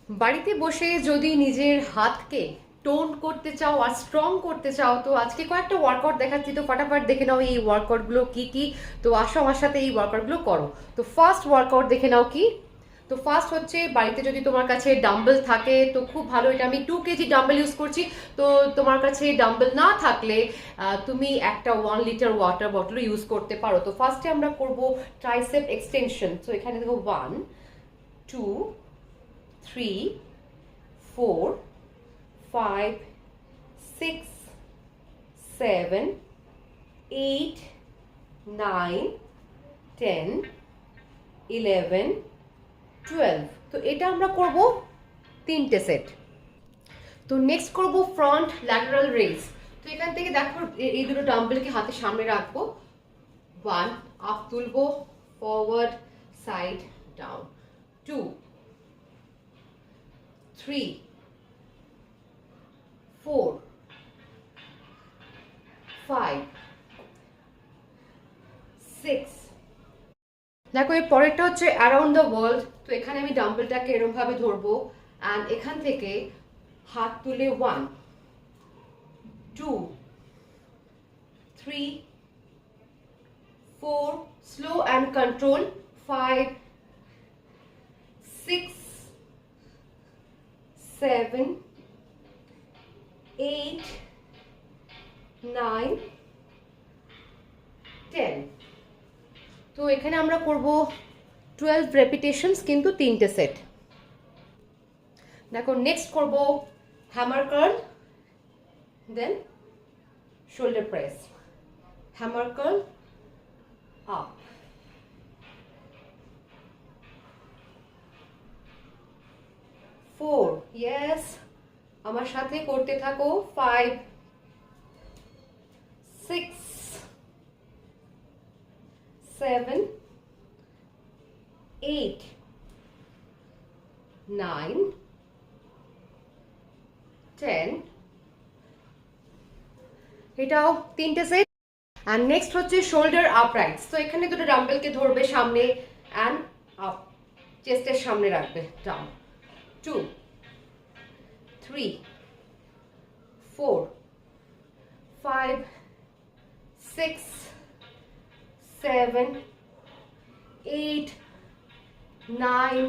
বাড়িতে বসে যদি নিজের হাতকে টোন করতে চাও আর স্ট্রং করতে চাও, তো আজকে কয়েকটা ওয়ার্কআউট দেখাচ্ছি, তো ফটাফট দেখে নাও এই ওয়ার্কআউটগুলো কি কি। তো আসো আমার সাথে এই ওয়ার্কআউটগুলো করো। তো ফার্স্ট ওয়ার্কআউট দেখে নাও কি। তো ফার্স্ট হচ্ছে, বাড়িতে যদি তোমার কাছে ডাম্বেল থাকে তো খুব ভালো, এটা আমি 2 কেজি ডাম্বেল ইউজ করছি। তো তোমার কাছে ডাম্বেল না থাকলে তুমি একটা 1 লিটার ওয়াটার বটল ইউজ করতে পারো। তো ফার্স্টে আমরা করব ট্রাইসেপ এক্সটেনশন। তো এখানে দেখো 1 2 3 4 5 6 7 8 9 10 11 12। তো এটা আমরা করব 3টে সেট। তো নেক্সট করব ফ্রন্ট ল্যাটারাল রেজ। তো এখান থেকে দেখো এই দুটো ডাম্বেলকে হাতের সামনে রাখবো, 1 আপ তুলবো, ফরওয়ার্ড সাইড ডাউন, 2 3 4 5 6। দেখো এর পরেরটা হচ্ছে অ্যারাউন্ড দ্য ওয়ার্ল্ড। তো এখানে আমি ডাম্বেলটাকে এরকম ভাবে ধরবো অ্যান্ড এখান থেকে হাত তুলে 1 2 3 4, স্লো অ্যান্ড কন্ট্রোল, 5 6 7 8 9 10। তো এখানে আমরা করব 12 রেপিটেশনস, কিন্তু 3টে সেট। দেখো নেক্সট করব hammer curl, then shoulder press, hammer curl up, 4, yes আমার সাথে করতে থাকো, 5 6 7 8 9 10। এটাও 3টে সেট। অ্যান্ড নেক্সট হচ্ছে শোল্ডার আপরাইটস। তো এখানে দুটো ডাম্বেলকে ধরবে সামনে অ্যান্ড আপ, চেস্টের সামনে রাখবে, ডাউন, 2 3 4 5 6 7 8 9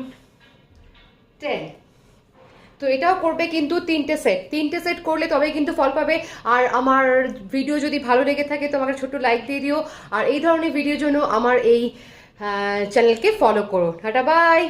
10। তো এটাও করবে কিন্তু 3টে সেট। 3টে সেট করলে তবেই কিন্তু ফল পাবে। আর আমার ভিডিও যদি ভালো লেগে থাকে তো আমাকে ছোট্ট লাইক দিয়ে দিও। আর এই ধরনের ভিডিওর জন্য আমার এই চ্যানেলকে ফলো করো। Tata, by.